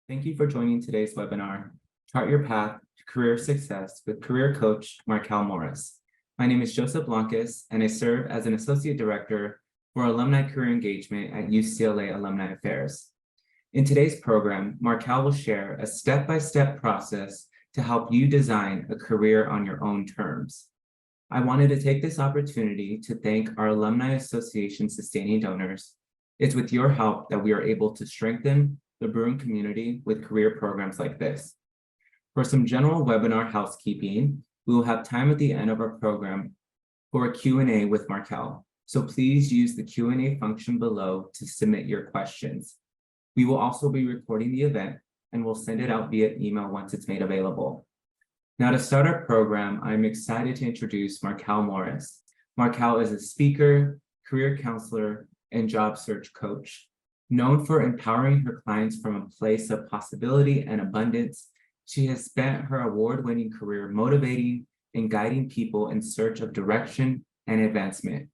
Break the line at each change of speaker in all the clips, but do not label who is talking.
Thank you for joining today's webinar, Chart Your Path to Career Success with career coach Markell Morris. My name is Joseph Blancas, and I serve as an Associate Director for Alumni Career Engagement at UCLA Alumni Affairs. In today's program, Markell will share a step-by-step process to help you design a career on your own terms. I wanted to take this opportunity to thank our Alumni Association sustaining donors. It's with your help that we are able to strengthen the Bruin community with career programs like this. For some general webinar housekeeping, we will have time at the end of our program for a Q&A with Markell. So please use the Q&A function below to submit your questions. We will also be recording the event and we'll send it out via email once it's made available. Now, to start our program, I'm excited to introduce Markell Morris. Markell is a speaker, career counselor, and job search coach. Known for empowering her clients from a place of possibility and abundance, she has spent her award-winning career motivating and guiding people in search of direction and advancement.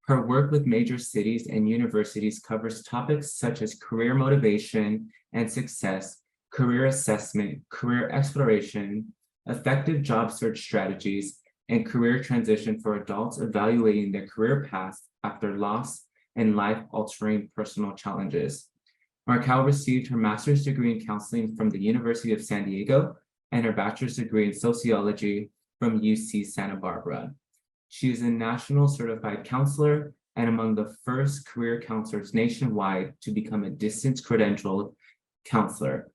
Her work with major cities and universities covers topics such as career motivation and success, career assessment, career exploration, effective job search strategies, and career transition for adults evaluating their career paths after loss and life-altering personal challenges. Markell received her master's degree in counseling from the University of San Diego and her bachelor's degree in sociology from UC Santa Barbara. She is a national certified counselor and among the first career counselors nationwide to become a distance-credentialed counselor.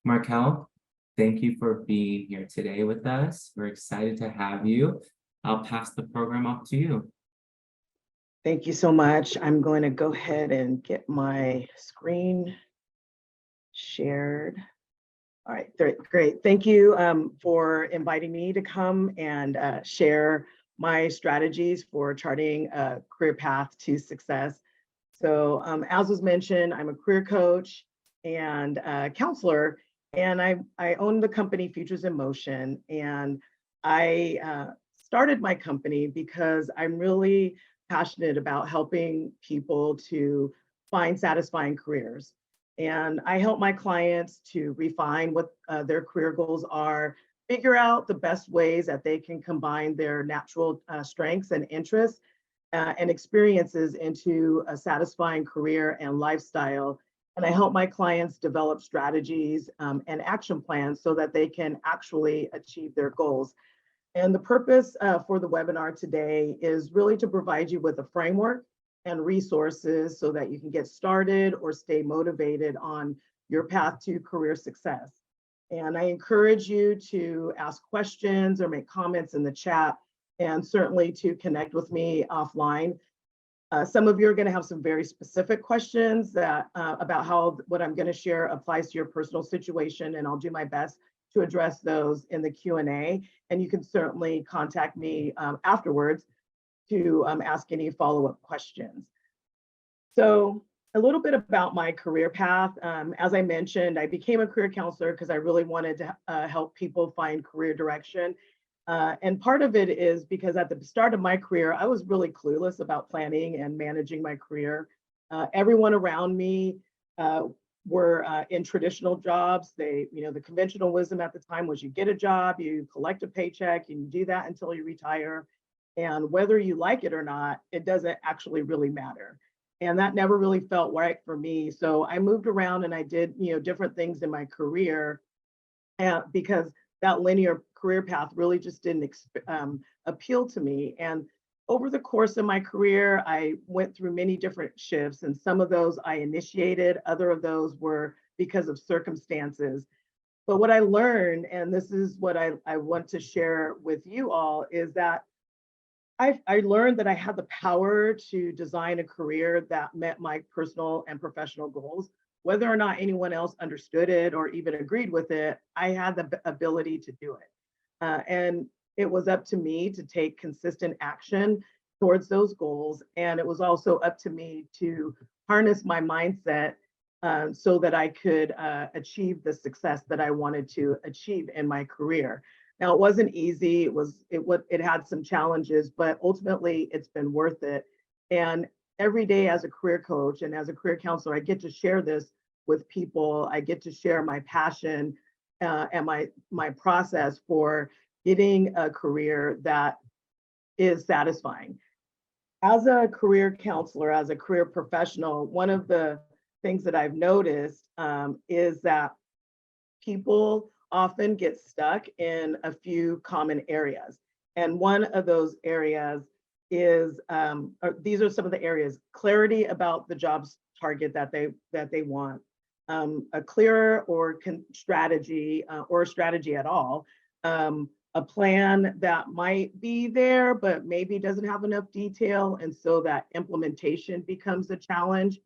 Markell, thank you for being here today with us. We're excited to have you. I'll pass the program off to you.
Thank you so much. I'm going to go ahead and get my screen shared. All right, great. Thank you for inviting me to come and share my strategies for charting a career path to success. So as was mentioned, I'm a career coach and counselor, and I own the company Futures in Motion. And I started my company because I'm really passionate about helping people to find satisfying careers. And I help my clients to refine what their career goals are, figure out the best ways that they can combine their natural strengths and interests and experiences into a satisfying career and lifestyle. And I help my clients develop strategies and action plans so that they can actually achieve their goals. And the purpose for the webinar today is really to provide you with a framework and resources so that you can get started or stay motivated on your path to career success. And I encourage you to ask questions or make comments in the chat, and certainly to connect with me offline. Some of you are going to have some very specific questions that about how what I'm going to share applies to your personal situation, and I'll do my best to address those in the Q&A. And you can certainly contact me afterwards to ask any follow-up questions. So a little bit about my career path. As I mentioned, I became a career counselor because I really wanted to help people find career direction. And part of it is because at the start of my career, I was really clueless about planning and managing my career. Everyone around me were in traditional jobs. The conventional wisdom at the time was you get a job, you collect a paycheck, and you do that until you retire. And whether you like it or not, it doesn't actually really matter. And that never really felt right for me. So I moved around and I did, different things in my career because that linear career path really just didn't appeal to me. And over the course of my career, I went through many different shifts, and some of those I initiated, other of those were because of circumstances. But what I learned, and this is what I want to share with you all, is that I learned that I had the power to design a career that met my personal and professional goals. Whether or not anyone else understood it or even agreed with it, I had the ability to do it. And it was up to me to take consistent action towards those goals. And it was also up to me to harness my mindset so that I could achieve the success that I wanted to achieve in my career. Now, it wasn't easy. It had some challenges, but ultimately it's been worth it. And every day as a career coach and as a career counselor, I get to share this with people. I get to share my passion and my process for getting a career that is satisfying. As a career counselor, as a career professional, one of the things that I've noticed is that people often get stuck in a few common areas. And one of those areas is, or these are some of the areas: clarity about the jobs target that they want, a clearer or strategy or strategy at all, a plan that might be there, but maybe doesn't have enough detail. And so that implementation becomes a challenge,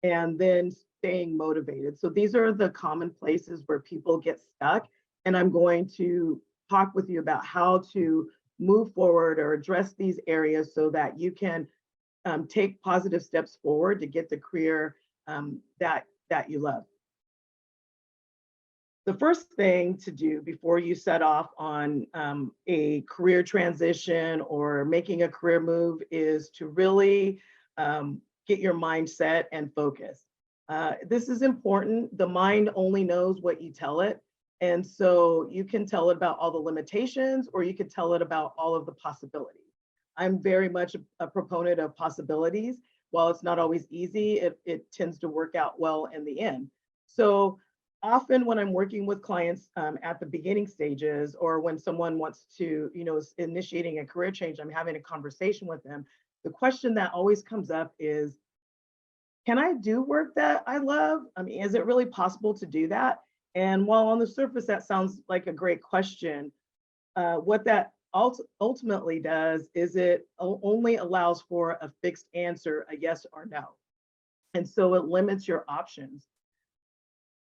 and then staying motivated. So these are the common places where people get stuck. And I'm going to talk with you about how to move forward or address these areas so that you can take positive steps forward to get the career that you love. The first thing to do before you set off on a career transition or making a career move is to really get your mindset and focus. This is important. The mind only knows what you tell it. And so you can tell it about all the limitations, or you could tell it about all of the possibilities. I'm very much a proponent of possibilities. While it's not always easy, it tends to work out well in the end. So often when I'm working with clients at the beginning stages, or when someone wants to, is initiating a career change, I'm having a conversation with them. The question that always comes up is, can I do work that I love? I mean, is it really possible to do that? And while on the surface, that sounds like a great question, what that ultimately does is it only allows for a fixed answer, a yes or no. And so it limits your options.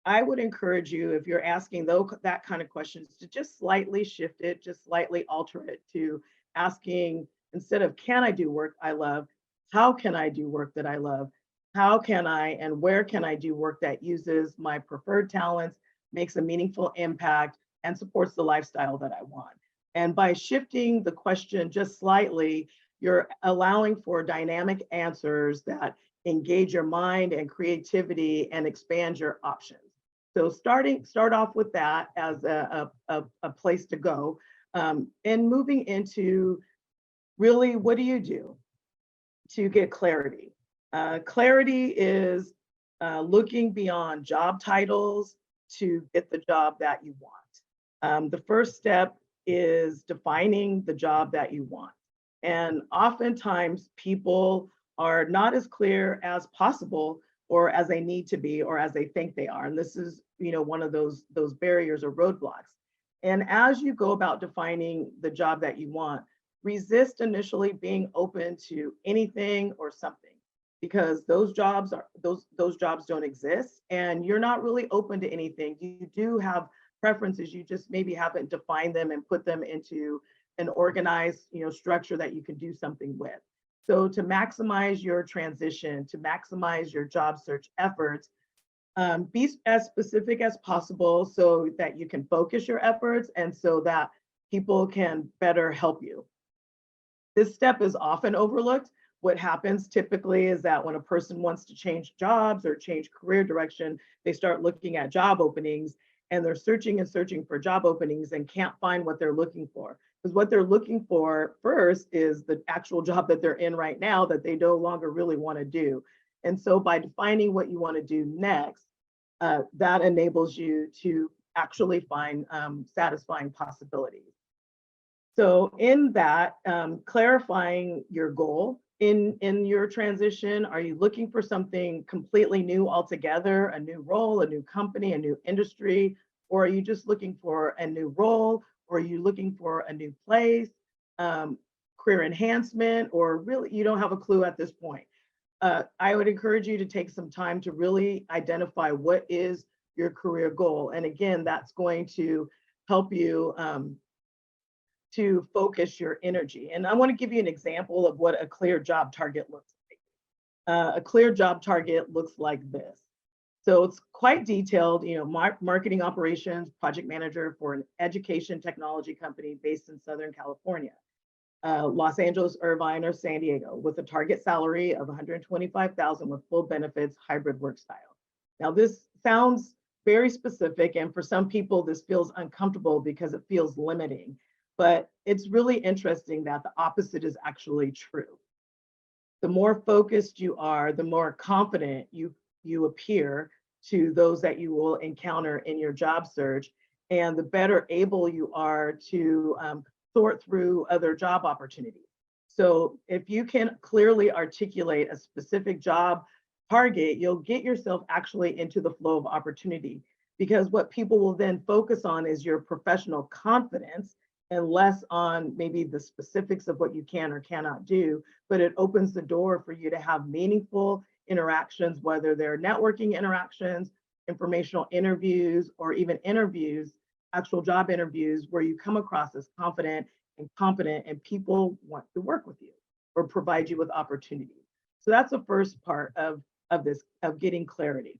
I would encourage you, if you're asking that kind of questions, to just slightly shift it, just slightly alter it to asking, instead of can I do work I love, how can I do work that I love? How can I and where can I do work that uses my preferred talents, makes a meaningful impact, and supports the lifestyle that I want? And by shifting the question just slightly, you're allowing for dynamic answers that engage your mind and creativity and expand your options. So start off with that as a place to go, and moving into really, what do you do to get clarity? Clarity is looking beyond job titles to get the job that you want. The first step is defining the job that you want. And oftentimes people are not as clear as possible, or as they need to be, or as they think they are. And this is, one of those barriers or roadblocks. And as you go about defining the job that you want, resist initially being open to anything or something, because those jobs don't exist, and you're not really open to anything. You do have preferences, you just maybe haven't defined them and put them into an organized, structure that you can do something with. So to maximize your transition, to maximize your job search efforts, be as specific as possible so that you can focus your efforts and so that people can better help you. This step is often overlooked. What happens typically is that when a person wants to change jobs or change career direction, they start looking at job openings, and they're searching and searching for job openings and can't find what they're looking for. Because what they're looking for first is the actual job that they're in right now that they no longer really want to do. And so by defining what you want to do next, that enables you to actually find satisfying possibilities. So in that, clarifying your goal in your transition, are you looking for something completely new altogether, a new role, a new company, a new industry, or are you just looking for a new role, or are you looking for a new place, career enhancement, or really you don't have a clue at this point? I would encourage you to take some time to really identify what is your career goal. And again, that's going to help you to focus your energy. And I want to give you an example of what a clear job target looks like. A clear job target looks like this. So it's quite detailed, marketing operations, project manager for an education technology company based in Southern California, Los Angeles, Irvine, or San Diego, with a target salary of $125,000 with full benefits, hybrid work style. Now, this sounds very specific, and for some people, this feels uncomfortable because it feels limiting, but it's really interesting that the opposite is actually true. The more focused you are, the more confident you appear to those that you will encounter in your job search, and the better able you are to sort through other job opportunities. So if you can clearly articulate a specific job target, you'll get yourself actually into the flow of opportunity, because what people will then focus on is your professional confidence and less on maybe the specifics of what you can or cannot do, but it opens the door for you to have meaningful interactions, whether they're networking interactions, informational interviews, or even interviews, actual job interviews, where you come across as confident and competent and people want to work with you or provide you with opportunities. So that's the first part of this, of getting clarity.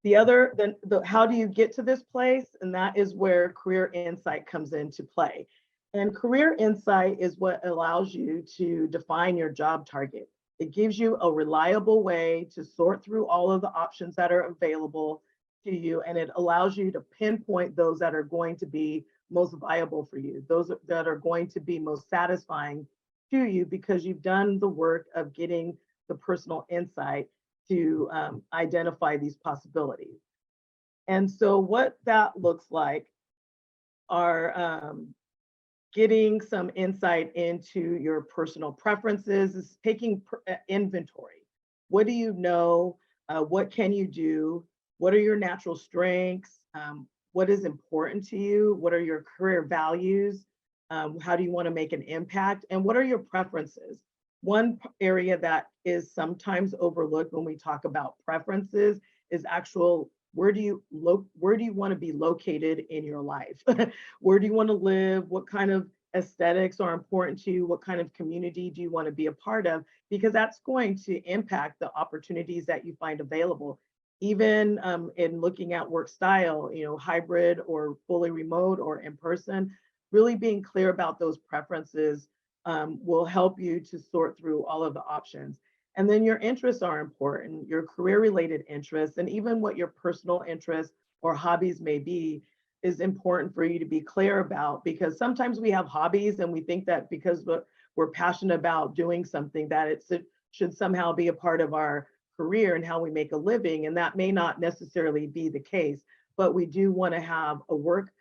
The other, then how do you get to this place? And that is where career insight comes into play. And career insight is what allows you to define your job target. It gives you a reliable way to sort through all of the options that are available to you, and it allows you to pinpoint those that are going to be most viable for you, those that are going to be most satisfying to you, because you've done the work of getting the personal insight to identify these possibilities. And so what that looks like are getting some insight into your personal preferences, is taking inventory. What do you know? What can you do? What are your natural strengths? What is important to you? What are your career values? How do you want to make an impact? And what are your preferences? One area that is sometimes overlooked when we talk about preferences is actual, where do you want to be located in your life? Where do you want to live? What kind of aesthetics are important to you? What kind of community do you want to be a part of? Because that's going to impact the opportunities that you find available. Even in looking at work style, hybrid or fully remote or in person, really being clear about those preferences will help you to sort through all of the options. And then your interests are important, your career-related interests, and even what your personal interests or hobbies may be is important for you to be clear about, because sometimes we have hobbies and we think that because we're passionate about doing something that it should somehow be a part of our career and how we make a living, and that may not necessarily be the case, but we do want to have a work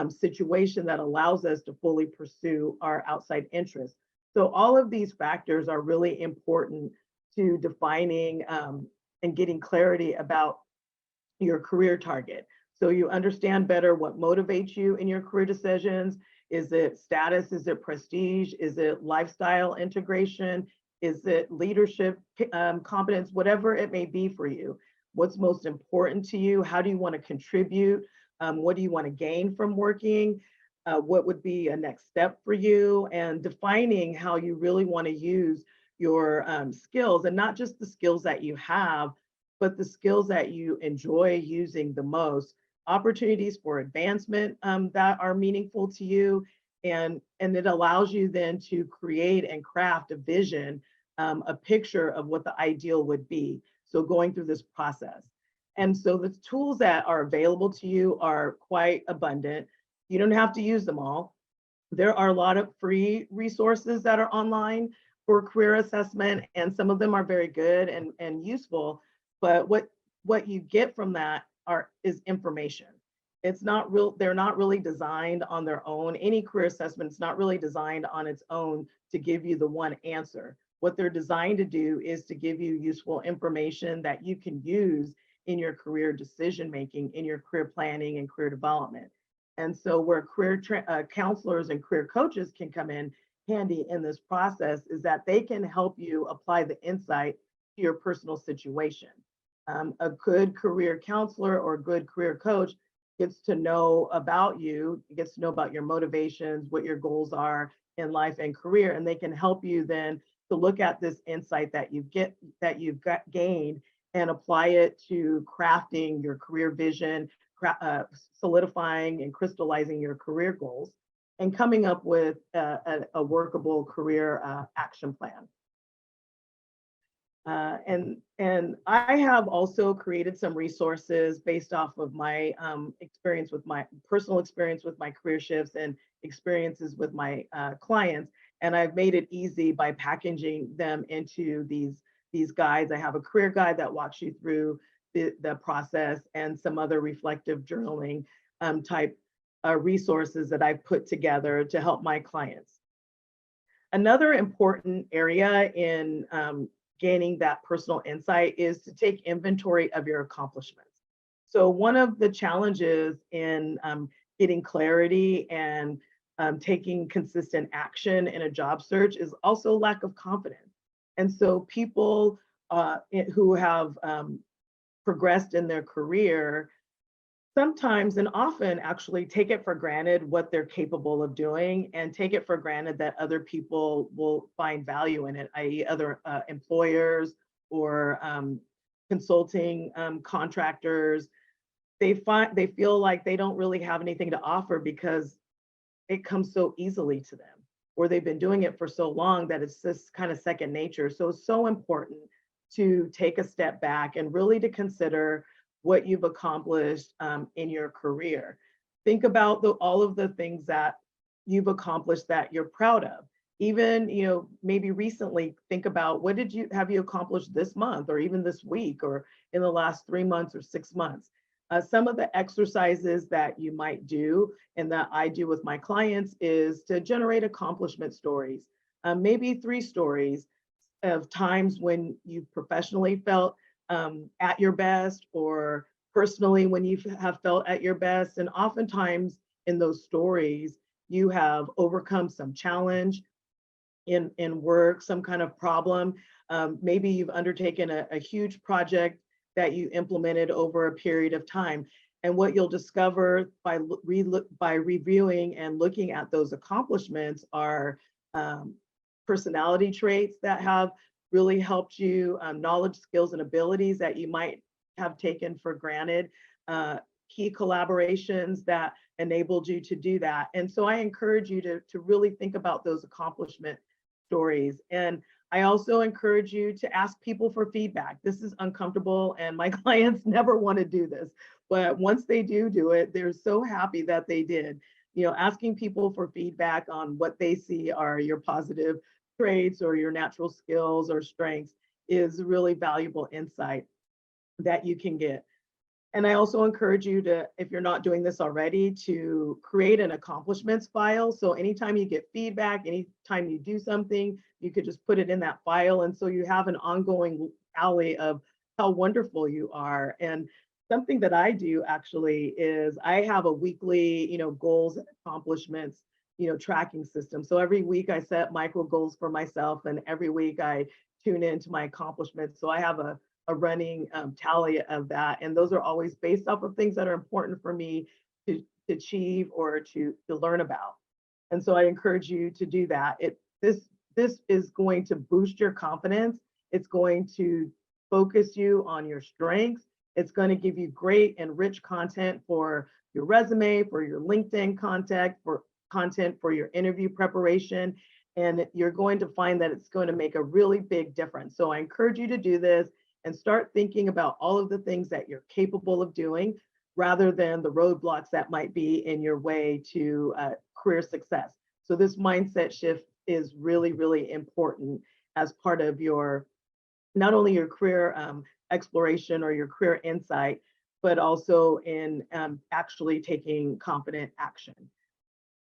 situation that allows us to fully pursue our outside interests. So all of these factors are really important to defining and getting clarity about your career target. So you understand better what motivates you in your career decisions. Is it status? Is it prestige? Is it lifestyle integration? Is it leadership competence? Whatever it may be for you. What's most important to you? How do you want to contribute? What do you want to gain from working? What would be a next step for you? And defining how you really want to use your skills, and not just the skills that you have, but the skills that you enjoy using the most, opportunities for advancement that are meaningful to you. And it allows you then to create and craft a vision, a picture of what the ideal would be. So going through this process. And so the tools that are available to you are quite abundant. You don't have to use them all. There are a lot of free resources that are online for career assessment, and some of them are very good and useful. But what you get from that is information. It's not real, they're not really designed on their own. Any career assessment is not really designed on its own to give you the one answer. What they're designed to do is to give you useful information that you can use in your career decision making, in your career planning and career development. And so where career counselors and career coaches can come in handy in this process is that they can help you apply the insight to your personal situation. A good career counselor or a good career coach gets to know about you, gets to know about your motivations, what your goals are in life and career, and they can help you then to look at this insight that you've gained and apply it to crafting your career vision, solidifying and crystallizing your career goals, and coming up with a workable career action plan. And I have also created some resources based off of my experience with my personal experience with my career shifts and experiences with my clients. And I've made it easy by packaging them into these guides. I have a career guide that walks you through the process and some other reflective journaling type resources that I've put together to help my clients. Another important area in gaining that personal insight is to take inventory of your accomplishments. So one of the challenges in getting clarity and taking consistent action in a job search is also lack of confidence. And so people who have progressed in their career sometimes and often actually take it for granted what they're capable of doing and take it for granted that other people will find value in it, i.e. other employers or consulting contractors. They feel like they don't really have anything to offer because it comes so easily to them, or they've been doing it for so long that it's just kind of second nature. So it's so important to take a step back and really to consider what you've accomplished in your career. Think about all of the things that you've accomplished that you're proud of. Even, maybe recently, think about what have you accomplished this month or even this week or in the last 3 months or 6 months. Some of the exercises that you might do and that I do with my clients is to generate accomplishment stories, maybe 3 stories of times when you professionally felt at your best or personally when you have felt at your best. And oftentimes in those stories, you have overcome some challenge in work, some kind of problem. Maybe you've undertaken a huge project that you implemented over a period of time. And what you'll discover by reviewing and looking at those accomplishments are personality traits that have really helped you, knowledge, skills, and abilities that you might have taken for granted, key collaborations that enabled you to do that. And so I encourage you to really think about those accomplishment stories. And I also encourage you to ask people for feedback. This is uncomfortable and my clients never want to do this, but once they do it, they're so happy that they did. Asking people for feedback on what they see are your positive traits or your natural skills or strengths is really valuable insight that you can get. And I also encourage you to, if you're not doing this already, to create an accomplishments file. So anytime you get feedback, anytime you do something, you could just put it in that file. And so you have an ongoing tally of how wonderful you are. And something that I do actually is I have a weekly, goals and accomplishments tracking system. So every week I set micro goals for myself, and every week I tune into my accomplishments. So I have a running tally of that. And those are always based off of things that are important for me to achieve or to learn about. And so I encourage you to do that. This is going to boost your confidence. It's going to focus you on your strengths. It's going to give you great and rich content for your resume, for your LinkedIn content for your interview preparation. And you're going to find that it's going to make a really big difference. So I encourage you to do this and start thinking about all of the things that you're capable of doing rather than the roadblocks that might be in your way to career success. So this mindset shift is really, really important as part of your, not only your career exploration or your career insight, but also in actually taking confident action.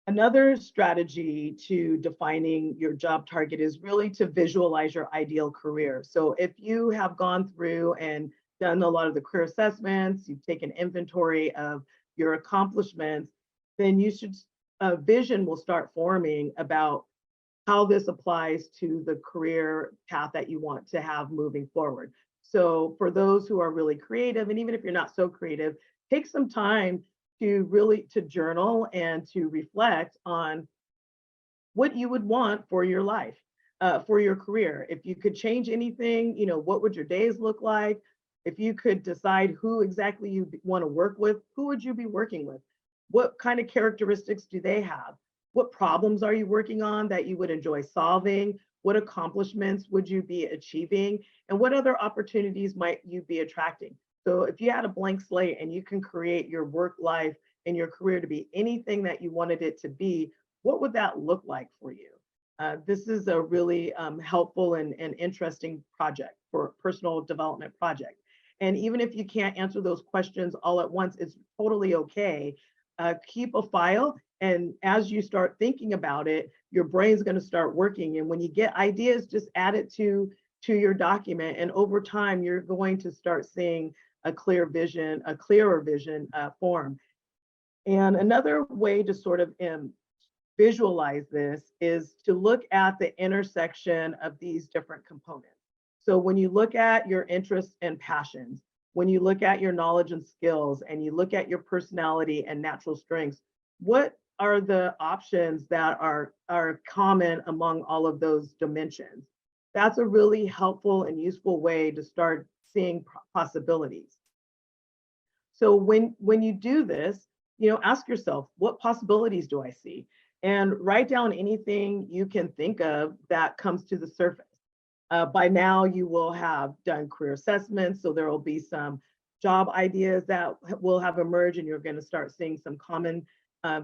Another strategy to defining your job target is really to visualize your ideal career. So if you have gone through and done a lot of the career assessments, you've taken inventory of your accomplishments, then you should, a vision will start forming about how this applies to the career path that you want to have moving forward. So for those who are really creative, and even if you're not so creative, take some time to journal and to reflect on what you would want for your life, for your career. If you could change anything, what would your days look like? If you could decide who exactly you want to work with, who would you be working with? What kind of characteristics do they have? What problems are you working on that you would enjoy solving? What accomplishments would you be achieving? And what other opportunities might you be attracting? So if you had a blank slate and you can create your work life and your career to be anything that you wanted it to be, what would that look like for you? This is a really helpful and interesting project for personal development project. And even if you can't answer those questions all at once, it's totally okay. Keep a file, and as you start thinking about it, your brain's going to start working. And when you get ideas, just add it to your document. And over time, you're going to start seeing a clearer vision form. And another way to sort of visualize this is to look at the intersection of these different components. So when you look at your interests and passions, when you look at your knowledge and skills, and you look at your personality and natural strengths, what are the options that are common among all of those dimensions? That's a really helpful and useful way to start seeing possibilities. So when you do this, ask yourself, what possibilities do I see? And write down anything you can think of that comes to the surface. By now, you will have done career assessments, so there will be some job ideas that will have emerged, and you're going to start seeing some common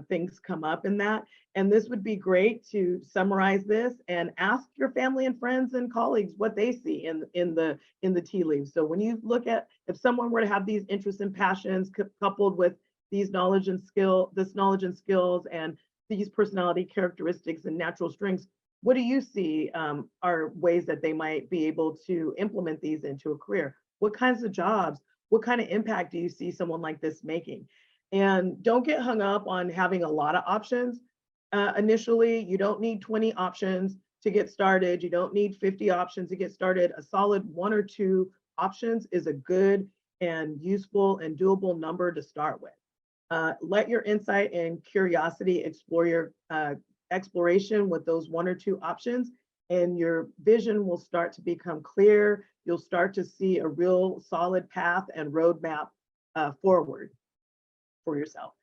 things come up in that. And this would be great to summarize this and ask your family and friends and colleagues what they see in the tea leaves. So when you look at, if someone were to have these interests and passions coupled with these knowledge and skills and these personality characteristics and natural strengths, what do you see are ways that they might be able to implement these into a career? What kinds of jobs, what kind of impact do you see someone like this making? And don't get hung up on having a lot of options. Initially, you don't need 20 options to get started. You don't need 50 options to get started. A solid 1 or 2 options is a good and useful and doable number to start with. Let your insight and curiosity explore your exploration with those 1 or 2 options, and your vision will start to become clear. You'll start to see a real solid path and roadmap forward for yourself.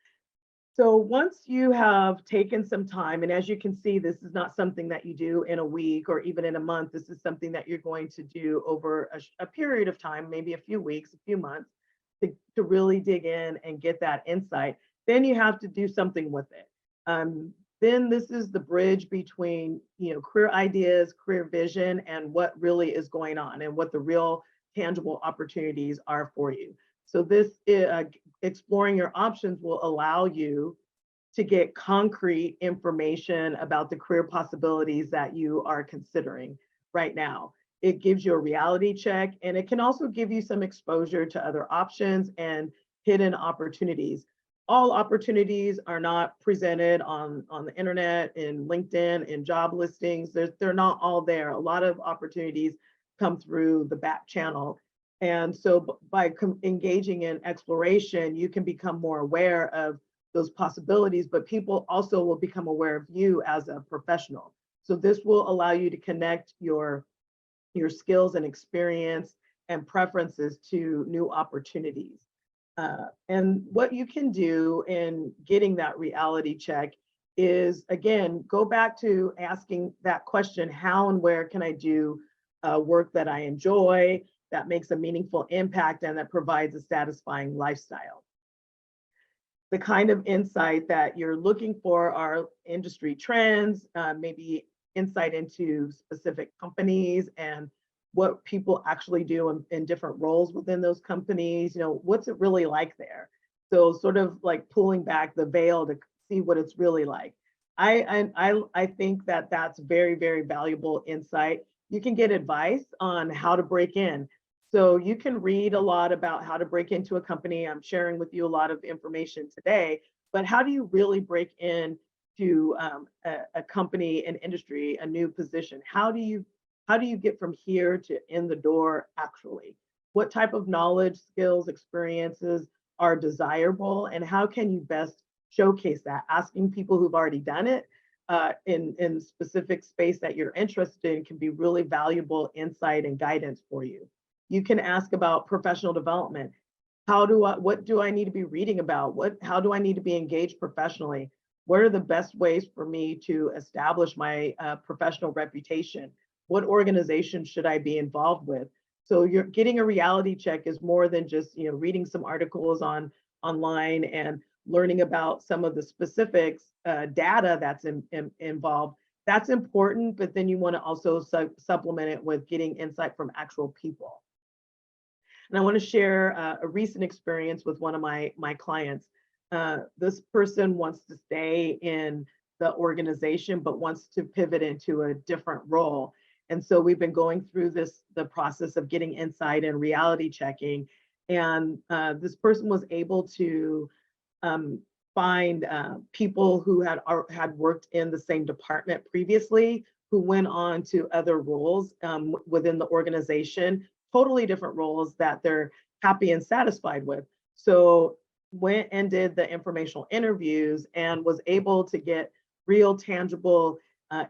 So once you have taken some time, and as you can see, this is not something that you do in a week or even in a month. This is something that you're going to do over a period of time, maybe a few weeks, a few months, to really dig in and get that insight. Then you have to do something with it. Then this is the bridge between, career ideas, career vision, and what really is going on and what the real tangible opportunities are for you. So this exploring your options will allow you to get concrete information about the career possibilities that you are considering right now. It gives you a reality check, and it can also give you some exposure to other options and hidden opportunities. All opportunities are not presented on the internet, in LinkedIn, in job listings. They're not all there. A lot of opportunities come through the back channel. And so by engaging in exploration, you can become more aware of those possibilities, but people also will become aware of you as a professional. So this will allow you to connect your skills and experience and preferences to new opportunities. And what you can do in getting that reality check is, again, go back to asking that question, how and where can I do work that I enjoy, that makes a meaningful impact, and that provides a satisfying lifestyle. The kind of insight that you're looking for are industry trends, maybe insight into specific companies and what people actually do in different roles within those companies. What's it really like there? So sort of like pulling back the veil to see what it's really like. I think that that's very, very valuable insight. You can get advice on how to break in. So you can read a lot about how to break into a company. I'm sharing with you a lot of information today, but how do you really break in to a company, an industry, a new position? How do you get from here to in the door actually? What type of knowledge, skills, experiences are desirable, and how can you best showcase that? Asking people who've already done it in specific space that you're interested in can be really valuable insight and guidance for you. You can ask about professional development. What do I need to be reading about? How do I need to be engaged professionally? What are the best ways for me to establish my professional reputation? what organization should I be involved with? So you're getting a reality check is more than just, reading some articles online and learning about some of the specifics, data that's involved. That's important, but then you want to also supplement it with getting insight from actual people. And I want to share a recent experience with one of my clients. This person wants to stay in the organization, but wants to pivot into a different role. And so we've been going through the process of getting insight and reality checking. And this person was able to find people who had worked in the same department previously, who went on to other roles within the organization, totally different roles that they're happy and satisfied with. So went and did the informational interviews and was able to get real tangible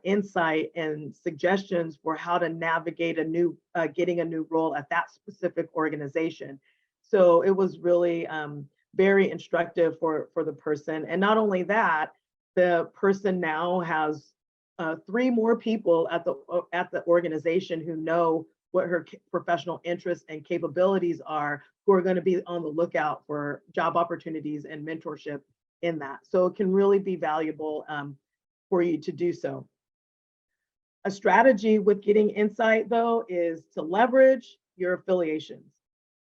insight and suggestions for how to navigate getting a new role at that specific organization. So it was really very instructive for the person. And not only that, the person now has 3 more people at the organization who know what her professional interests and capabilities are, who are going to be on the lookout for job opportunities and mentorship in that. So it can really be valuable for you to do so. A strategy with getting insight, though, is to leverage your affiliations.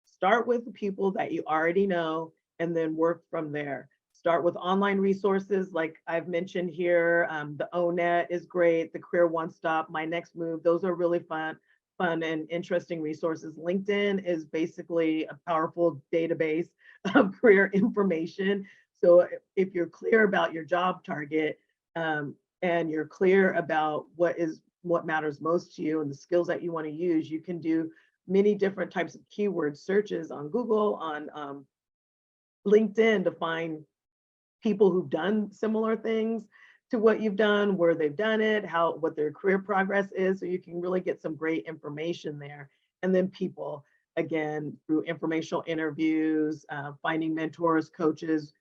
Start with the people that you already know and then work from there. Start with online resources like I've mentioned here. The ONET is great, the Career One Stop, My Next Move. Those are really fun and interesting resources. LinkedIn is basically a powerful database of career information. So if you're clear about your job target and you're clear about what matters most to you and the skills that you want to use, you can do many different types of keyword searches on Google, on LinkedIn, to find people who've done similar things to what you've done, where they've done it, what their career progress is. So you can really get some great information there. And then people, again, through informational interviews, finding mentors, coaches,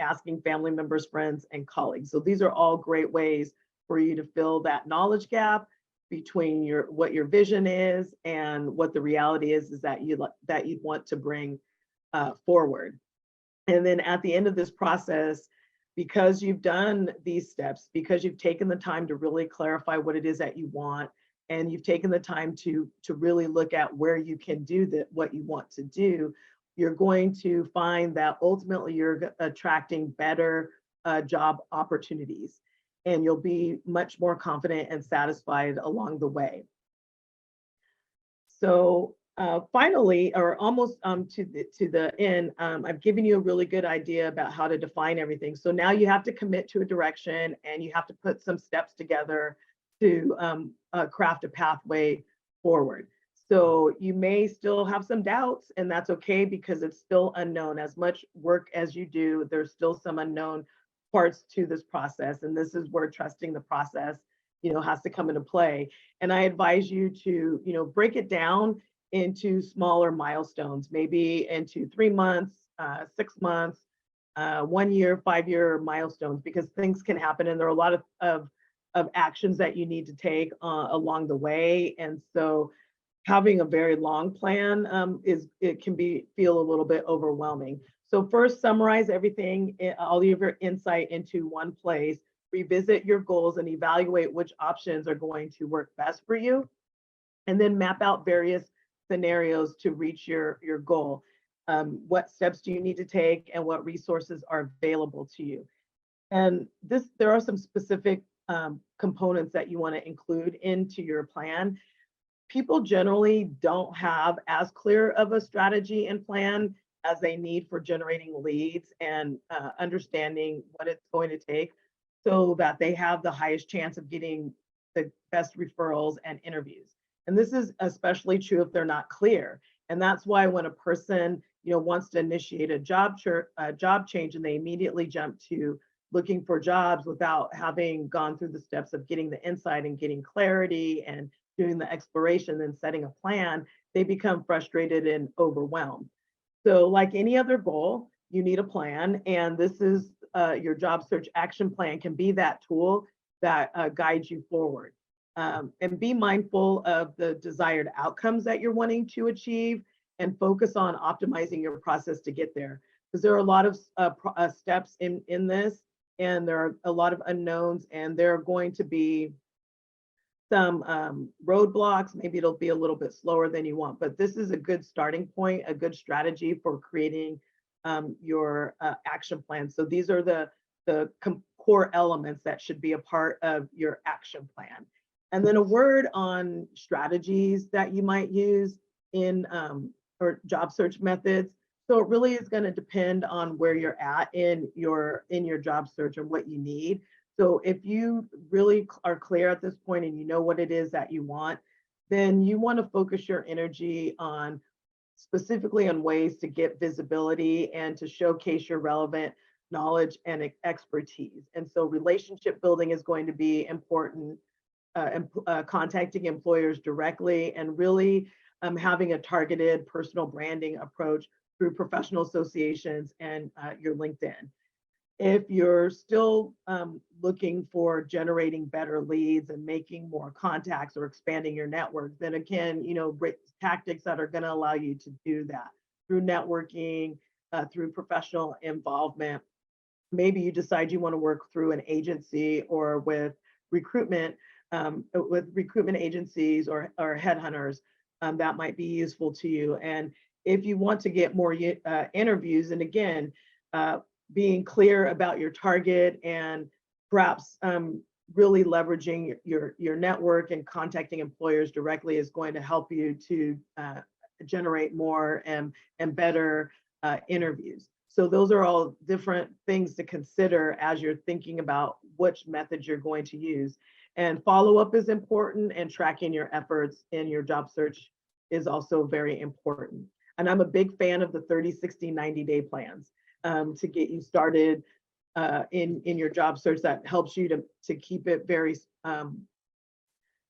asking family members, friends, and colleagues. So these are all great ways for you to fill that knowledge gap between what your vision is and what the reality is that you'd want to bring forward. And then at the end of this process, because you've done these steps, because you've taken the time to really clarify what it is that you want, and you've taken the time to really look at where you can do what you want to do, you're going to find that ultimately you're attracting better job opportunities, and you'll be much more confident and satisfied along the way. So finally, or almost to the end, I've given you a really good idea about how to define everything. So now you have to commit to a direction, and you have to put some steps together to craft a pathway forward. So you may still have some doubts, and that's okay, because it's still unknown. As much work as you do, there's still some unknown parts to this process. And this is where trusting the process, has to come into play. And I advise you to, break it down into smaller milestones, maybe into 3 months, 6 months, 1 year, 5-year milestones, because things can happen. And there are a lot of actions that you need to take along the way. And so having a very long plan it can feel a little bit overwhelming. So first, summarize everything, all of your insight into one place, revisit your goals and evaluate which options are going to work best for you, and then map out various scenarios to reach your goal. What steps do you need to take, and what resources are available to you? And there are some specific components that you want to include into your plan. People generally don't have as clear of a strategy and plan as they need for generating leads and understanding what it's going to take, so that they have the highest chance of getting the best referrals and interviews. And this is especially true if they're not clear. And that's why when a person, wants to initiate a job change, and they immediately jump to looking for jobs without having gone through the steps of getting the insight and getting clarity and doing the exploration and setting a plan, they become frustrated and overwhelmed. So like any other goal, you need a plan. And this is your job search action plan can be that tool that guides you forward. and be mindful of the desired outcomes that you're wanting to achieve and focus on optimizing your process to get there. Because there are a lot of steps in this, and there are a lot of unknowns, and there are going to be some roadblocks. Maybe it'll be a little bit slower than you want, but this is a good starting point, a good strategy for creating your action plan. So these are the core elements that should be a part of your action plan. And then a word on strategies that you might use in or job search methods. So it really is going to depend on where you're at in your job search and what you need. So if you really are clear at this point and you know what it is that you want, then you want to focus your energy on specifically on ways to get visibility and to showcase your relevant knowledge and expertise. And so relationship building is going to be important, contacting employers directly and really having a targeted personal branding approach through professional associations and your LinkedIn. If you're still looking for generating better leads and making more contacts or expanding your network, then again, tactics that are going to allow you to do that through networking, through professional involvement. Maybe you decide you want to work through an agency or with recruitment agencies or headhunters. That might be useful to you. And if you want to get more interviews, and again, being clear about your target and perhaps really leveraging your network and contacting employers directly is going to help you to generate more and better interviews. So those are all different things to consider as you're thinking about which method you're going to use. And follow-up is important, and tracking your efforts in your job search is also very important. And I'm a big fan of the 30, 60, 90-day plans to get you started in your job search. That helps you to keep it very,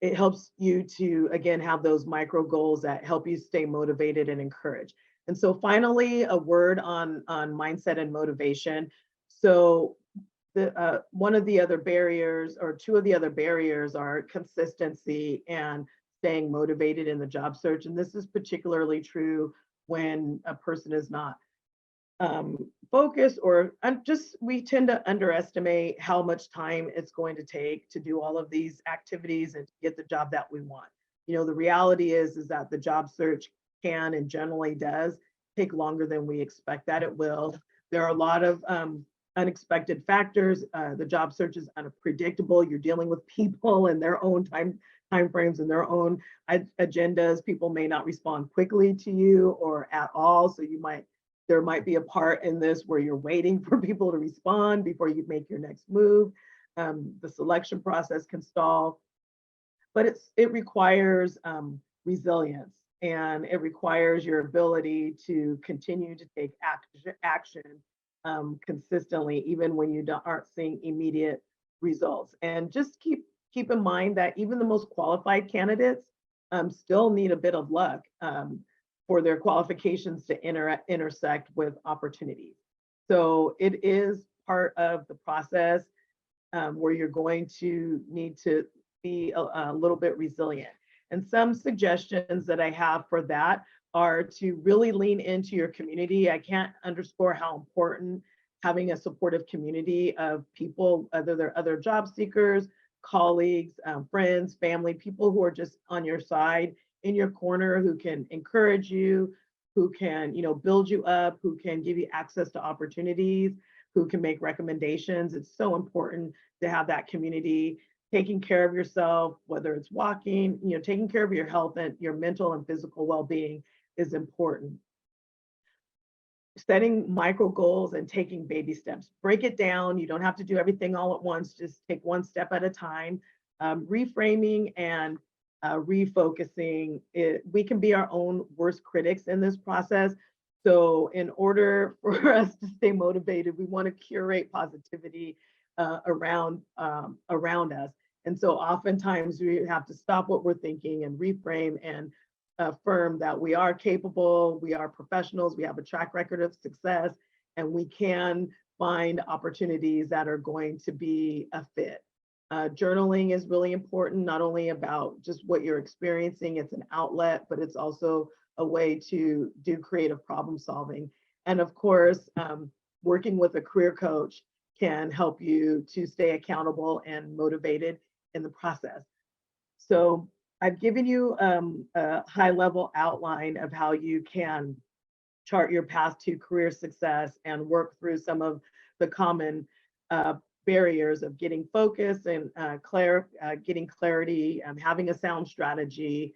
it helps you to, again, have those micro goals that help you stay motivated and encouraged. And so finally, a word on mindset and motivation. So one of the other barriers, or two of the other barriers, are consistency and staying motivated in the job search. And this is particularly true when a person is not focused, or we tend to underestimate how much time it's going to take to do all of these activities and to get the job that we want. The reality is that the job search can and generally does take longer than we expect that it will. There are a lot of unexpected factors. The job search is unpredictable. You're dealing with people and their own time frames and their own agendas. People may not respond quickly to you or at all. So there might be a part in this where you're waiting for people to respond before you make your next move. The selection process can stall, but it requires resilience, and it requires your ability to continue to take action consistently, even when you aren't seeing immediate results. And just keep in mind that even the most qualified candidates still need a bit of luck for their qualifications to intersect with opportunities. So it is part of the process where you're going to need to be a little bit resilient. And some suggestions that I have for that are to really lean into your community. I can't underscore how important having a supportive community of people, whether they're other job seekers, colleagues, friends, family, people who are just on your side, in your corner, who can encourage you, who can, build you up, who can give you access to opportunities, who can make recommendations. It's so important to have that community. Taking care of yourself, whether it's walking, taking care of your health and your mental and physical well-being is important. Setting micro goals and taking baby steps. Break it down. You don't have to do everything all at once. Just take one step at a time. Reframing and refocusing. We can be our own worst critics in this process. So in order for us to stay motivated, we want to curate positivity around us. And so oftentimes we have to stop what we're thinking and reframe and affirm that we are capable, we are professionals, we have a track record of success, and we can find opportunities that are going to be a fit. Journaling is really important, not only about just what you're experiencing, it's an outlet, but it's also a way to do creative problem solving. And of course, working with a career coach can help you to stay accountable and motivated in the process. So I've given you a high level outline of how you can chart your path to career success and work through some of the common barriers of getting focus and getting clarity, having a sound strategy,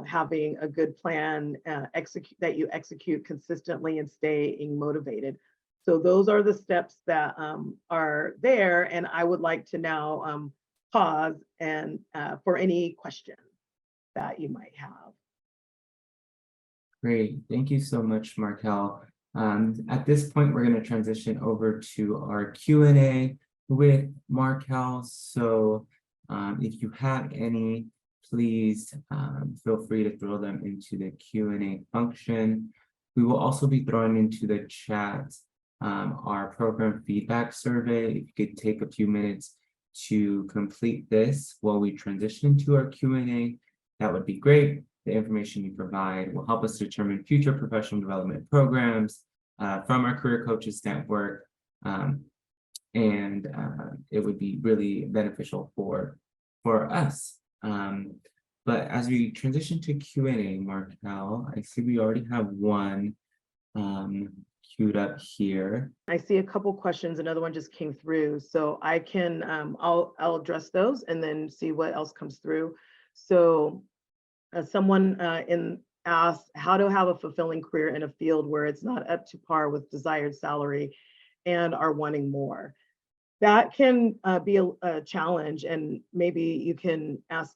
having a good plan that you execute consistently and staying motivated. So those are the steps that are there. And I would like to now pause and for any questions that you might have.
Great. Thank you so much, Markell. At this point, we're going to transition over to our Q&A with Markell. So if you have any, please feel free to throw them into the Q&A function. We will also be throwing into the chat our program feedback survey. If you could take a few minutes to complete this while we transition to our Q&A, that would be great. The information you provide will help us determine future professional development programs from our Career Coaches Network. And it would be really beneficial for us. But as we transition to Q&A, Markell, I see we already have one queued up here.
I see a couple questions. Another one just came through, so I can I'll address those and then see what else comes through. So someone asked how to have a fulfilling career in a field where it's not up to par with desired salary and are wanting more. That can be a challenge, and maybe you can ask,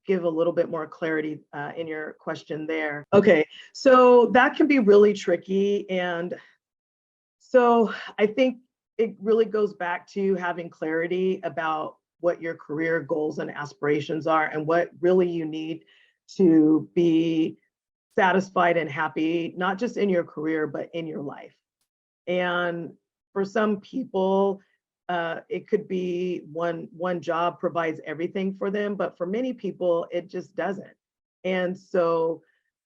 give a little bit more clarity in your question there. Okay, so that can be really tricky. And so I think it really goes back to having clarity about what your career goals and aspirations are and what really you need to be satisfied and happy, not just in your career, but in your life. And for some people, it could be one job provides everything for them, but for many people, it just doesn't. And so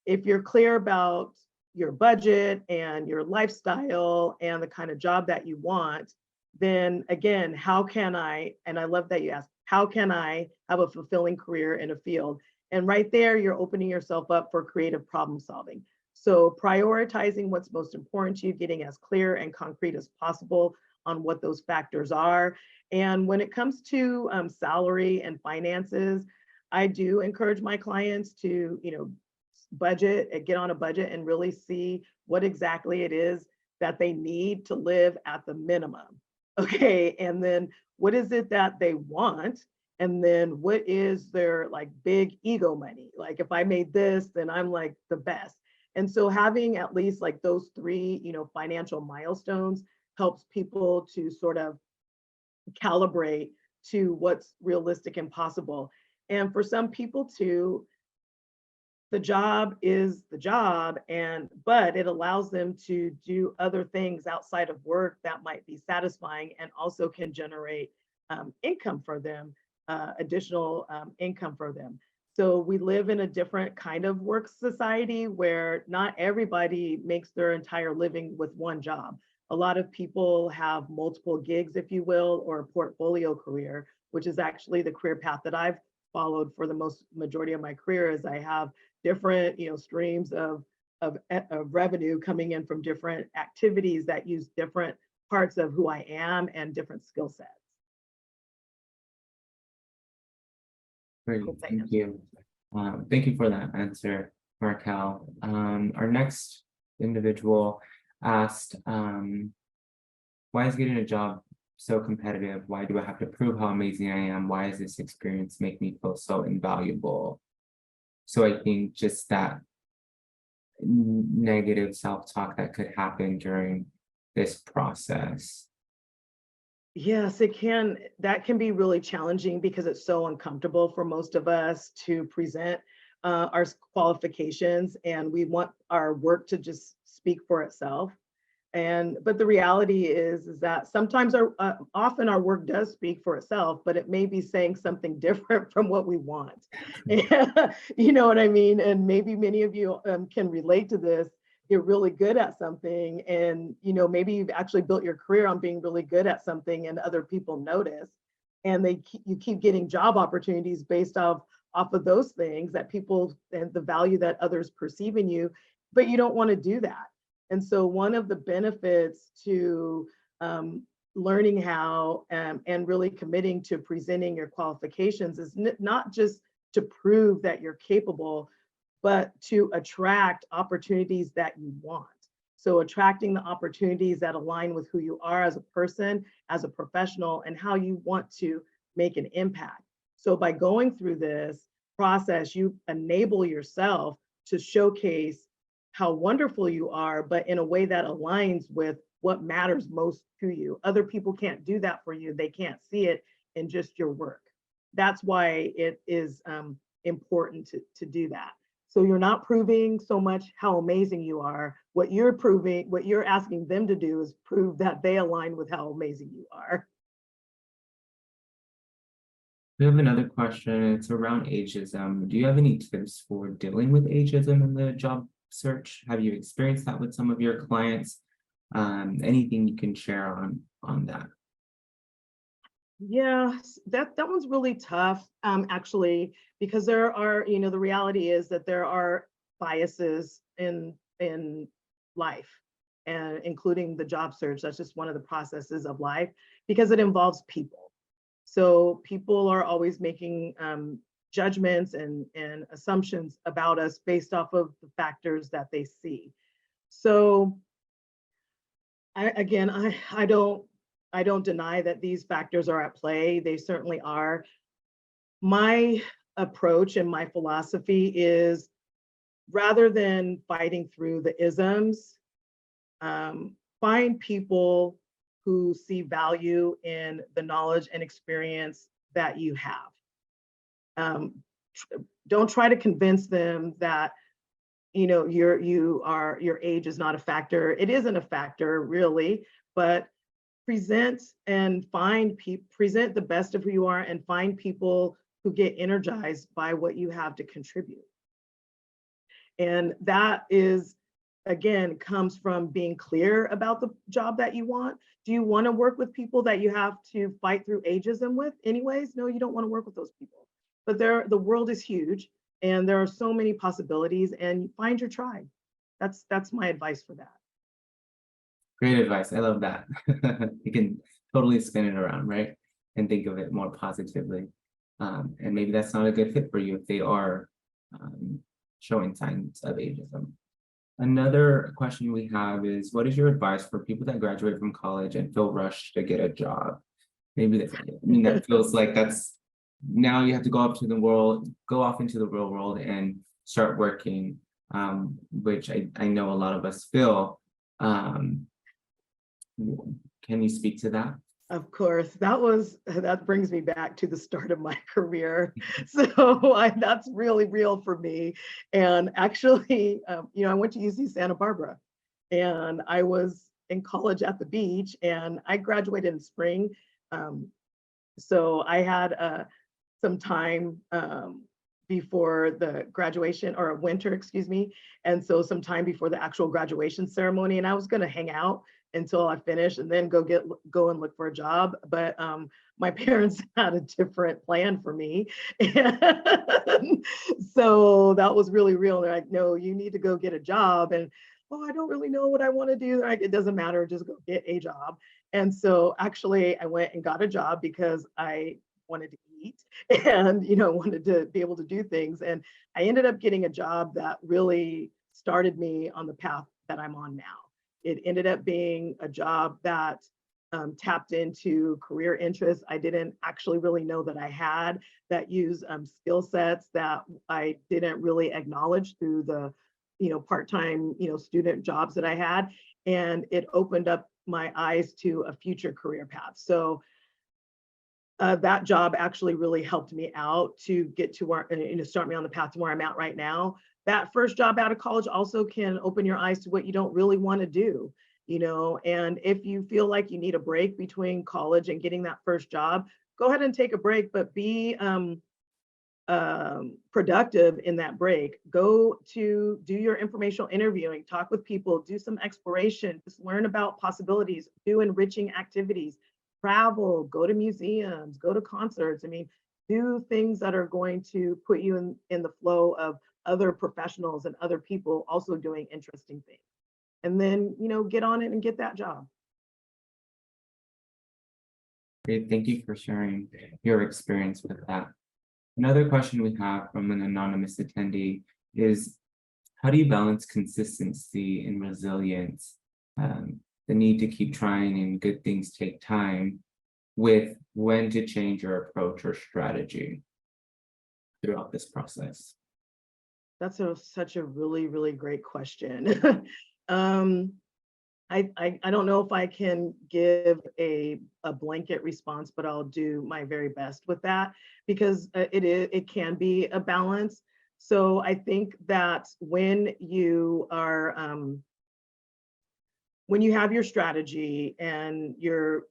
if you're clear about your budget and your lifestyle and the kind of job that you want, then again, how can I, and I love that you asked, how can I have a fulfilling career in a field? And right there, you're opening yourself up for creative problem solving. So prioritizing what's most important to you, getting as clear and concrete as possible on what those factors are. And when it comes to salary and finances, I do encourage my clients to, budget, get on a budget and really see what exactly it is that they need to live at the minimum. Okay, and then what is it that they want? And then what is their like big ego money? Like if I made this, then I'm like the best. And so having at least like those three, financial milestones helps people to sort of calibrate to what's realistic and possible. And for some people too, the job is the job, but it allows them to do other things outside of work that might be satisfying and also can generate income for them, additional income for them. So we live in a different kind of work society where not everybody makes their entire living with one job. A lot of people have multiple gigs, if you will, or a portfolio career, which is actually the career path that I've followed for the majority of my career. Is I have different, streams of revenue coming in from different activities that use different parts of who I am and different skill sets.
Great, thank you. Thank you for that answer, Markell. Our next individual asked, why is getting a job so competitive? Why do I have to prove how amazing I am? Why does this experience make me feel so invaluable? So I think just that negative self-talk that could happen during this process.
Yes, it can. That can be really challenging because it's so uncomfortable for most of us to present our qualifications, and we want our work to just speak for itself. But the reality is that sometimes often our work does speak for itself, but it may be saying something different from what we want. You know what I mean? And maybe many of you can relate to this. You're really good at something, and maybe you've actually built your career on being really good at something, and other people notice, and you keep getting job opportunities based off of those things that people and the value that others perceive in you, but you don't want to do that. And so one of the benefits to learning how and really committing to presenting your qualifications is not just to prove that you're capable, but to attract opportunities that you want. So attracting the opportunities that align with who you are as a person, as a professional, and how you want to make an impact. So by going through this process, you enable yourself to showcase how wonderful you are, but in a way that aligns with what matters most to you. Other people can't do that for you. They can't see it in just your work. That's why it is important to do that. So you're not proving so much how amazing you are. What you're asking them to do is prove that they align with how amazing you are.
We have another question. It's around ageism. Do you have any tips for dealing with ageism in the job search? Have you experienced that with some of your clients? Anything you can share on that?
Yeah, that one's really tough, actually, because there are, the reality is that there are biases in life, and including the job search. That's just one of the processes of life, because it involves people. So people are always making judgments and assumptions about us based off of the factors that they see. So I don't deny that these factors are at play. They certainly are. My approach and my philosophy is, rather than fighting through the isms, find people who see value in the knowledge and experience that you have. Don't try to convince them that your age is not a factor. It isn't a factor, really, but present the best of who you are, and find people who get energized by what you have to contribute. And that is, again, comes from being clear about the job that you want. Do you want to work with people that you have to fight through ageism with anyways? No, you don't want to work with those people. But the world is huge, and there are so many possibilities, and find your tribe. That's my advice for that.
Great advice. I love that. You can totally spin it around, right? And think of it more positively. And maybe that's not a good fit for you if they are showing signs of ageism. Another question we have is, what is your advice for people that graduate from college and feel rushed to get a job? Maybe that feels like now you have to go off into the real world and start working, which I know a lot of us feel. Can you speak to that?
Of course, that brings me back to the start of my career. So that's really real for me. And actually, I went to UC Santa Barbara, and I was in college at the beach, and I graduated in spring. So I had some time before the graduation, or winter, excuse me. And so some time before the actual graduation ceremony, and I was going to hang out until I finished and then go and look for a job. But my parents had a different plan for me. And so that was really real. They're like, no, you need to go get a job. And, oh, I don't really know what I want to do. Like, it doesn't matter, just go get a job. And so actually I went and got a job because I wanted to eat and, wanted to be able to do things. And I ended up getting a job that really started me on the path that I'm on now. It ended up being a job that tapped into career interests I didn't actually really know that I had, that use skill sets that I didn't really acknowledge through the part-time student jobs that I had. And it opened up my eyes to a future career path. So that job actually really helped me out to get to where, start me on the path to where I'm at right now. That first job out of college also can open your eyes to what you don't really want to do. and if you feel like you need a break between college and getting that first job, go ahead and take a break, but be productive in that break. Go to do your informational interviewing, talk with people, do some exploration, just learn about possibilities, do enriching activities, travel, go to museums, go to concerts. I mean, do things that are going to put you in the flow of other professionals and other people also doing interesting things. And then, get on it and get that job.
Great, thank you for sharing your experience with that. Another question we have from an anonymous attendee is, how do you balance consistency and resilience, the need to keep trying and good things take time, with when to change your approach or strategy throughout this process?
That's such a really, really great question. I don't know if I can give a blanket response, but I'll do my very best with that, because it can be a balance. So I think that when you have your strategy and you're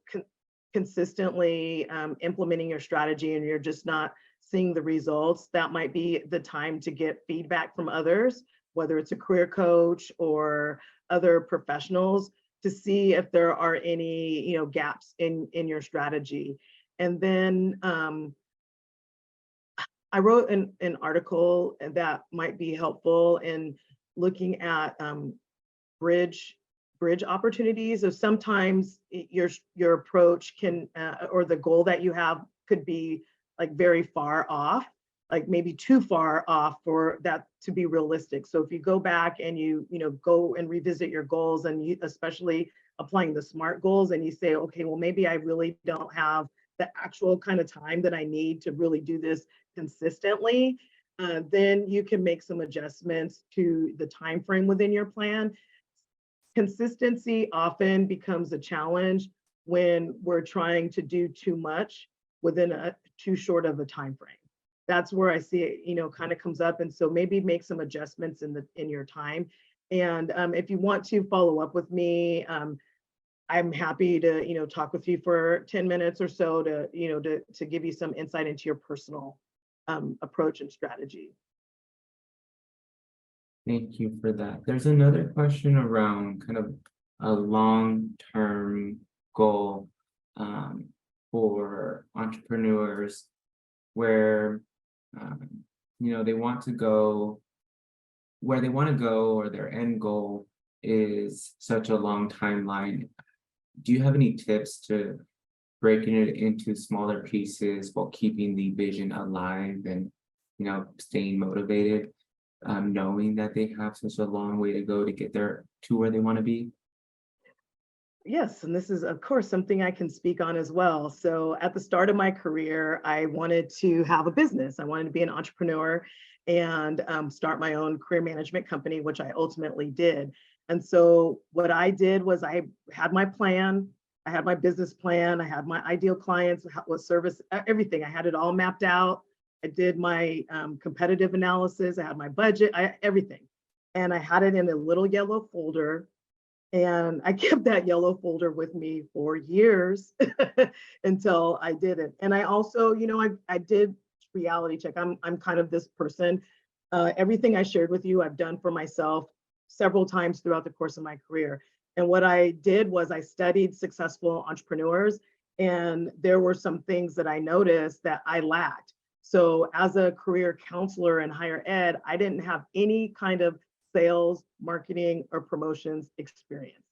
consistently implementing your strategy and you're just not seeing the results, that might be the time to get feedback from others, whether it's a career coach or other professionals, to see if there are any gaps in your strategy. And then I wrote an article that might be helpful in looking at bridge opportunities. So sometimes your approach can or the goal that you have could be like very far off, like maybe too far off for that to be realistic. So if you go back and you go and revisit your goals, and you, especially applying the SMART goals, and you say, okay, well, maybe I really don't have the actual kind of time that I need to really do this consistently, then you can make some adjustments to the time frame within your plan. Consistency often becomes a challenge when we're trying to do too much within a too short of a time frame. That's where I see it, kind of comes up. And so maybe make some adjustments in your time. And if you want to follow up with me, I'm happy to, talk with you for 10 minutes or so to give you some insight into your personal approach and strategy.
Thank you for that. There's another question around kind of a long-term goal for entrepreneurs where they want to go where they want to go, or their end goal is such a long timeline. Do you have any tips to breaking it into smaller pieces while keeping the vision alive and staying motivated, knowing that they have such a long way to go to get there to where they want to be?
Yes, and this is, of course, something I can speak on as well. So at the start of my career, I wanted to have a business. I wanted to be an entrepreneur and start my own career management company, which I ultimately did. And so what I did was I had my plan, I had my business plan, I had my ideal clients, what service, everything. I had it all mapped out. I did my competitive analysis. I had my budget, everything. And I had it in a little yellow folder. And I kept that yellow folder with me for years until I did it. And I also, I did reality check. I'm kind of this person. Everything I shared with you, I've done for myself several times throughout the course of my career. And what I did was I studied successful entrepreneurs, and there were some things that I noticed that I lacked. So as a career counselor in higher ed, I didn't have any kind of sales, marketing, or promotions experience.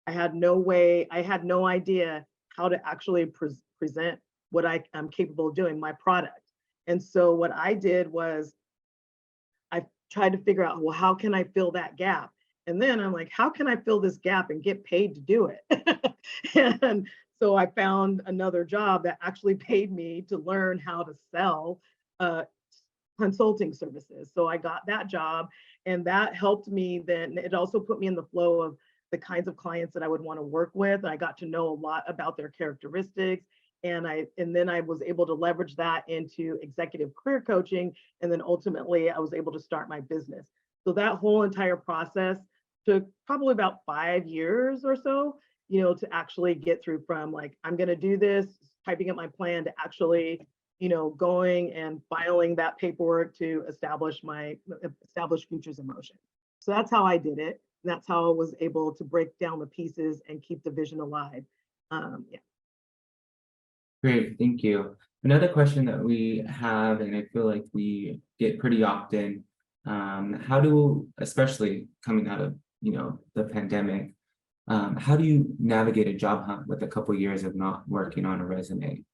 I had no idea how to actually present what I am capable of doing, my product. And so what I did was I tried to figure out, well, how can I fill that gap? And then I'm like, how can I fill this gap and get paid to do it? And so I found another job that actually paid me to learn how to sell consulting services. So I got that job, and that helped me. Then it also put me in the flow of the kinds of clients that I would want to work with. I got to know a lot about their characteristics, and then I was able to leverage that into executive career coaching, and then ultimately I was able to start my business. So that whole entire process took probably about 5 years or so, to actually get through from like, I'm going to do this, typing up my plan to actually, going and filing that paperwork to establish futures in motion. So that's how I did it. And that's how I was able to break down the pieces and keep the vision alive. Yeah.
Great, thank you. Another question that we have, and I feel like we get pretty often, how do, especially coming out of, the pandemic, how do you navigate a job hunt with a couple years of not working on a resume?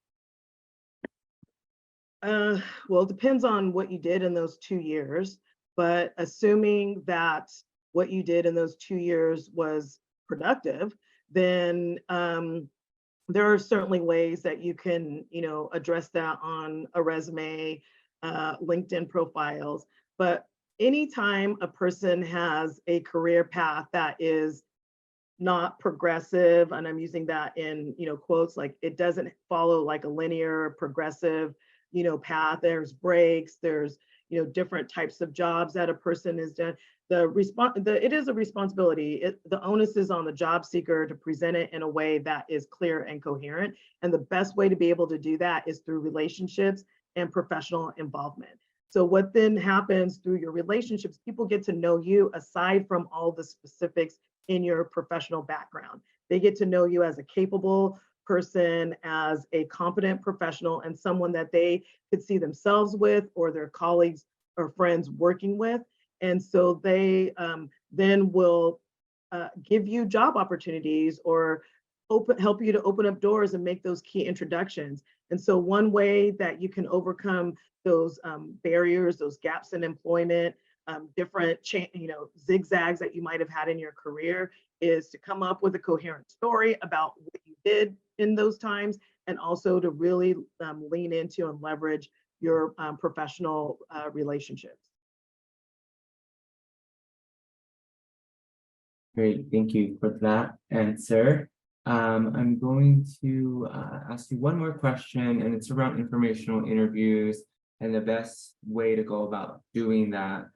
Well, it depends on what you did in those 2 years, but assuming that what you did in those 2 years was productive, then there are certainly ways that you can, address that on a resume, LinkedIn profiles. But anytime a person has a career path that is not progressive, and I'm using that in, quotes, like it doesn't follow like a linear progressive, path. There's breaks, there's, different types of jobs that a person is done. It is a responsibility. The onus is on the job seeker to present it in a way that is clear and coherent. And the best way to be able to do that is through relationships and professional involvement. So what then happens through your relationships, people get to know you aside from all the specifics in your professional background. They get to know you as a capable person, as a competent professional, and someone that they could see themselves with or their colleagues or friends working with. And so they then will give you job opportunities or help you to open up doors and make those key introductions. And so one way that you can overcome those barriers, those gaps in employment, different zigzags that you might have had in your career, is to come up with a coherent story about what you did in those times, and also to really lean into and leverage your professional relationships.
Great, thank you for that answer. I'm going to ask you one more question, and it's around informational interviews and the best way to go about doing that.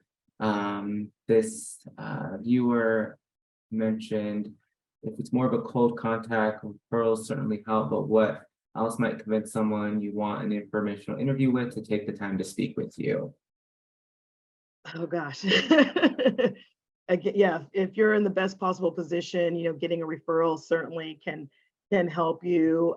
This viewer mentioned if it's more of a cold contact, referrals certainly help, but what else might convince someone you want an informational interview with to take the time to speak with you?
Oh gosh. Again, yeah, if you're in the best possible position, getting a referral certainly can help you.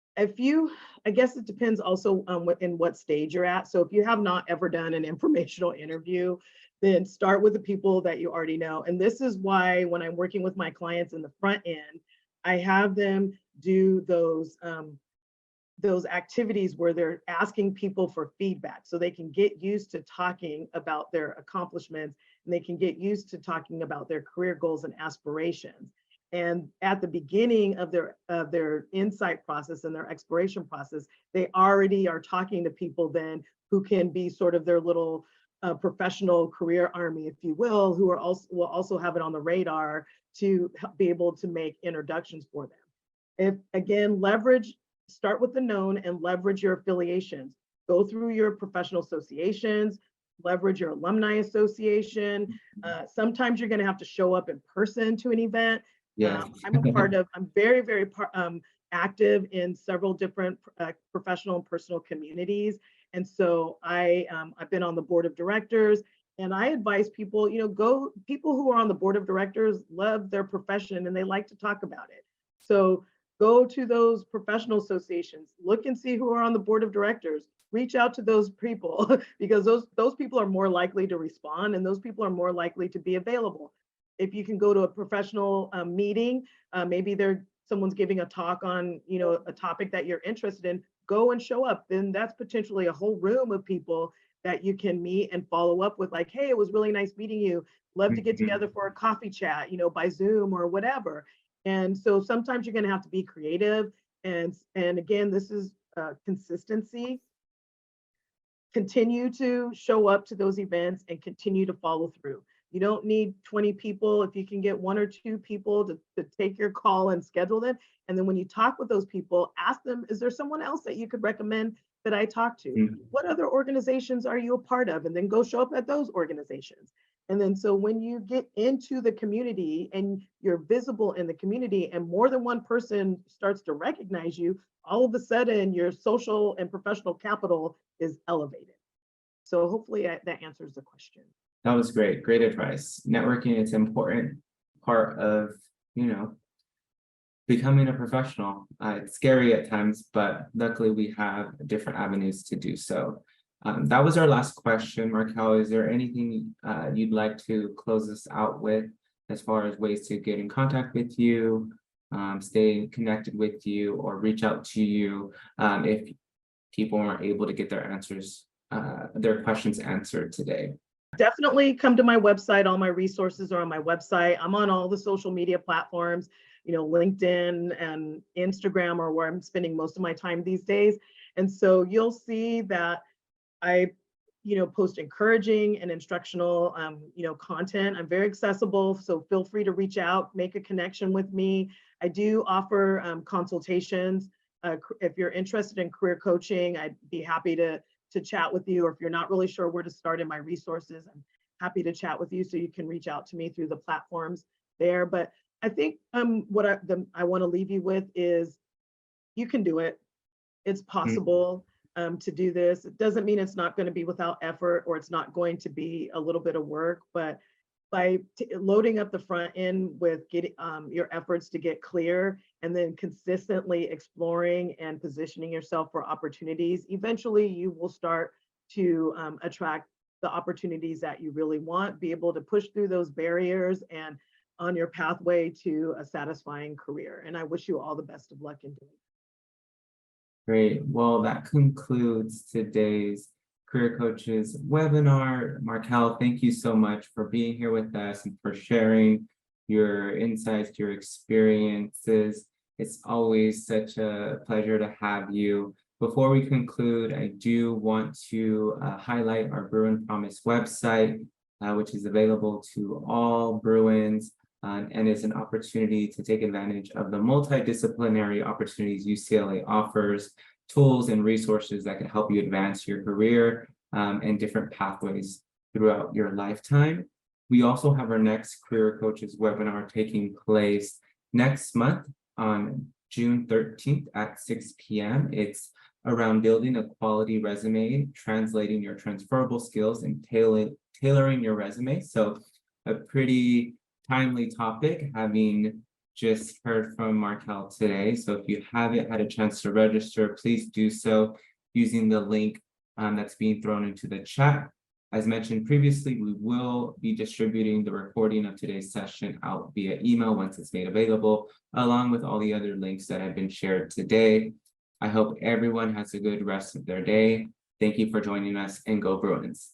I guess it depends also on what stage you're at. So if you have not ever done an informational interview, then start with the people that you already know. And this is why when I'm working with my clients in the front end, I have them do those activities where they're asking people for feedback so they can get used to talking about their accomplishments, and they can get used to talking about their career goals and aspirations. And at the beginning of their insight process and their exploration process, they already are talking to people then who can be sort of their little professional career army, if you will, who will also have it on the radar to be able to make introductions for them. If again, start with the known and leverage your affiliations. Go through your professional associations, leverage your alumni association. Sometimes you're going to have to show up in person to an event.
Yeah.
I'm very, very active in several different professional and personal communities. And so I've been on the board of directors, and I advise people, people who are on the board of directors love their profession and they like to talk about it. So go to those professional associations, look and see who are on the board of directors, reach out to those people because those people are more likely to respond, and those people are more likely to be available. If you can go to a professional meeting, maybe someone's giving a talk on, a topic that you're interested in, go and show up. Then that's potentially a whole room of people that you can meet and follow up with, like, hey, it was really nice meeting you. Love to get together for a coffee chat, by Zoom or whatever. And so sometimes you're going to have to be creative. And again, this is consistency. Continue to show up to those events and continue to follow through. You don't need 20 people. If you can get 1 or 2 people to take your call and schedule them. And then when you talk with those people, ask them, is there someone else that you could recommend that I talk to? What other organizations are you a part of? And then go show up at those organizations. And then so when you get into the community and you're visible in the community and more than one person starts to recognize you, all of a sudden your social and professional capital is elevated. So hopefully that answers the question.
That was great. Great advice. Networking is an important part of, becoming a professional. It's scary at times, but luckily we have different avenues to do so. That was our last question. Markell, is there anything you'd like to close us out with as far as ways to get in contact with you, stay connected with you, or reach out to you if people weren't able to get their questions answered today?
Definitely come to my website. All my resources are on my website. I'm on all the social media platforms, LinkedIn and Instagram are where I'm spending most of my time these days. And so you'll see that I, post encouraging and instructional, content. I'm very accessible, so feel free to reach out, make a connection with me. I do offer consultations. If you're interested in career coaching, I'd be happy to chat with you, or if you're not really sure where to start in my resources, I'm happy to chat with you, so you can reach out to me through the platforms there. But I think what I want to leave you with is you can do it. It's possible to do this. It doesn't mean it's not going to be without effort, or it's not going to be a little bit of work, but by loading up the front end with getting your efforts to get clear and then consistently exploring and positioning yourself for opportunities, eventually you will start to attract the opportunities that you really want, be able to push through those barriers and on your pathway to a satisfying career. And I wish you all the best of luck in doing it.
Great. Well, that concludes today's Career Coaches webinar. Markell, thank you so much for being here with us and for sharing your insights, your experiences. It's always such a pleasure to have you. Before we conclude, I do want to highlight our Bruin Promise website, which is available to all Bruins and is an opportunity to take advantage of the multidisciplinary opportunities UCLA offers, tools and resources that can help you advance your career and different pathways throughout your lifetime. We also have our next Career Coaches webinar taking place next month on June 13th at 6 p.m. It's around building a quality resume, translating your transferable skills, and tailoring your resume. So a pretty timely topic, having just heard from Markell today. So if you haven't had a chance to register, please do so using the link that's being thrown into the chat. As mentioned previously, we will be distributing the recording of today's session out via email once it's made available, along with all the other links that have been shared today. I hope everyone has a good rest of their day. Thank you for joining us, and go Bruins.